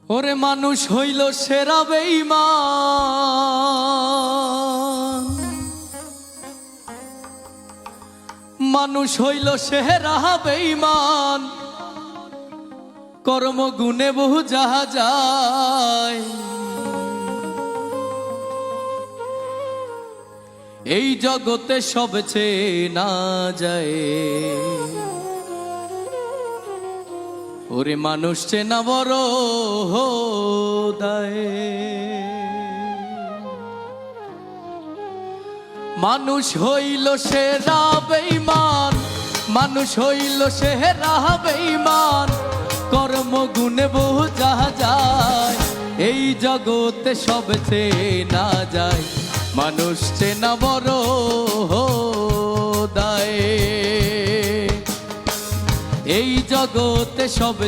ওরে মানুষ হইল সেরা বেঈমান, মানুষ হইল সেরা বেঈমান, কর্ম গুণে বহু যাহা যায়। এই জগতে সব চেনা যায়, ওরে মানুষ চেনা বড় দায়। মানুষ হইল সেরা বেঈমান, মানুষ হইল সেরা বেঈমান, কর্ম গুণে বহু যাহা যায়। এই জগতে সব চেনা যায়, মানুষ চেনা বড় দায়। এই জগতে সব